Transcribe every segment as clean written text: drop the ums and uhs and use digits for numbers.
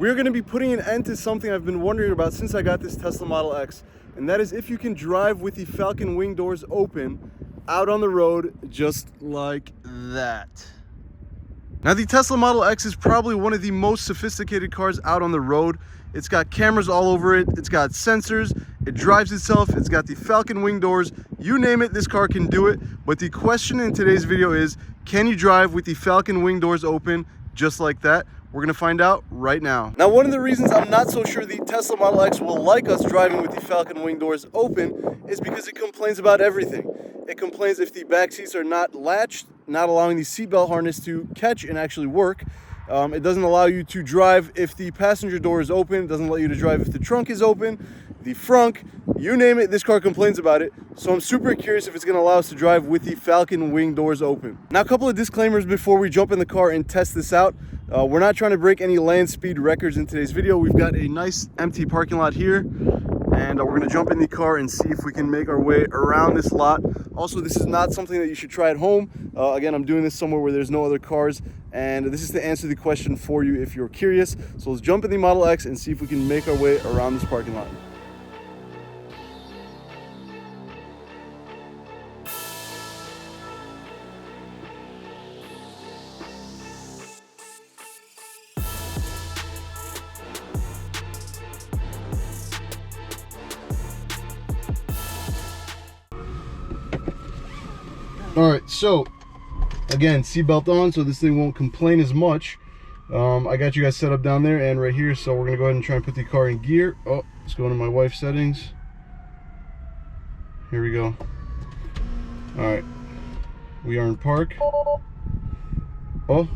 We're going to be putting an end to something I've been wondering about since I got this Tesla Model X, and that is if you can drive with the Falcon wing doors open out on the road just like that. Now, the Tesla Model X is probably one of the most sophisticated cars out on the road. It's got cameras all over it, it's got sensors, it drives itself, it's got the Falcon wing doors, you name it, this car can do it. But the question in today's video is, can you drive with the Falcon wing doors open just like that? We're gonna find out right now. Now, one of the reasons I'm not so sure the Tesla Model X will like us driving with the Falcon wing doors open is because it complains about everything. It complains if the back seats are not latched, not allowing the seatbelt harness to catch and actually work. It doesn't allow you to drive if the passenger door is open. It doesn't let you to drive if the trunk is open, the frunk, you name it, this car complains about it. So I'm super curious if it's gonna allow us to drive with the Falcon wing doors open. Now, a couple of disclaimers before we jump in the car and test this out. We're not trying to break any land speed records in today's video. We've got a nice empty parking lot here, and we're gonna jump in the car and see if we can make our way around this lot. Also, this is not something that you should try at home. Again, I'm doing this somewhere where there's no other cars, and this is to answer the question for you if you're curious. So let's jump in the Model X and see if we can make our way around this parking lot. All right, so again, seatbelt on so this thing won't complain as much. I got you guys set up down there and right here, so we're gonna go ahead and try and put the car in gear. Oh, let's go into my wife's settings. Here we go. All right, we are in park. Oh,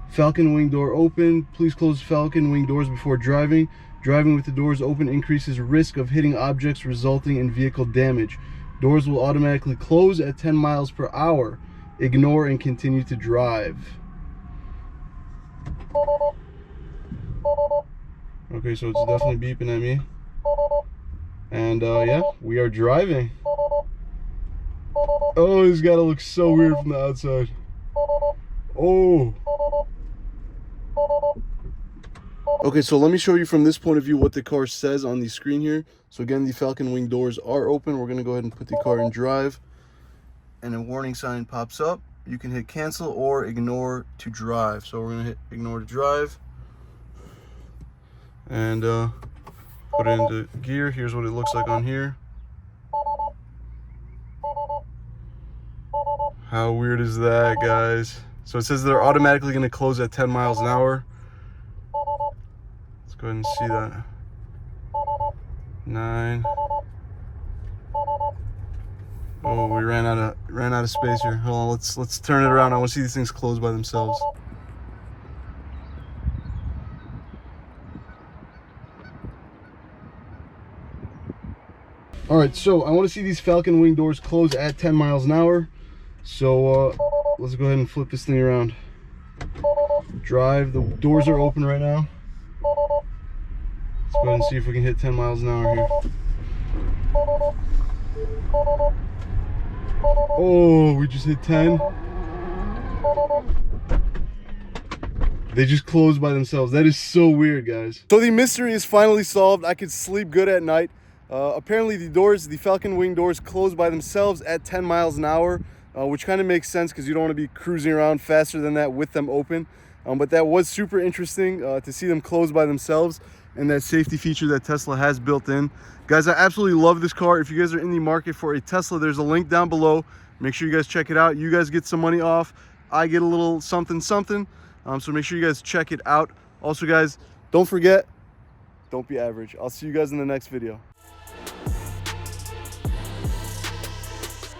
Falcon wing door open. Please close Falcon wing doors before driving. Driving with the doors open increases risk of hitting objects, resulting in vehicle damage. Doors will automatically close at 10 miles per hour. Ignore and continue to drive. Okay, so it's definitely beeping at me. And yeah, we are driving. Oh, this gotta look so weird from the outside. Oh. Okay, so let me show you from this point of view what the car says on the screen here. So again, the Falcon wing doors are open. We're gonna go ahead and put the car in drive, and a warning sign pops up. You can hit cancel or ignore to drive. So we're gonna hit ignore to drive and put it into gear. Here's what it looks like on here. How weird is that, guys? So it says they're automatically gonna close at 10 miles an hour. Go ahead and see that. 9. Oh, we ran out of space here. Hold on, let's turn it around. I want to see these things close by themselves. All right, so I want to see these Falcon wing doors close at 10 miles an hour. So let's go ahead and flip this thing around. Drive. The doors are open right now. Let's go ahead and see if we can hit 10 miles an hour here. Oh, we just hit 10. They just closed by themselves. That is so weird, guys. So the mystery is finally solved. I could sleep good at night. Apparently the Falcon wing doors close by themselves at 10 miles an hour, which kind of makes sense because you don't want to be cruising around faster than that with them open. But that was super interesting to see them close by themselves, and that safety feature that Tesla has built in. Guys, I absolutely love this car. If you guys are in the market for a Tesla, there's a link down below. Make sure you guys check it out. You guys get some money off. I get a little something. So make sure you guys check it out. Also, guys, don't forget, don't be average. I'll see you guys in the next video.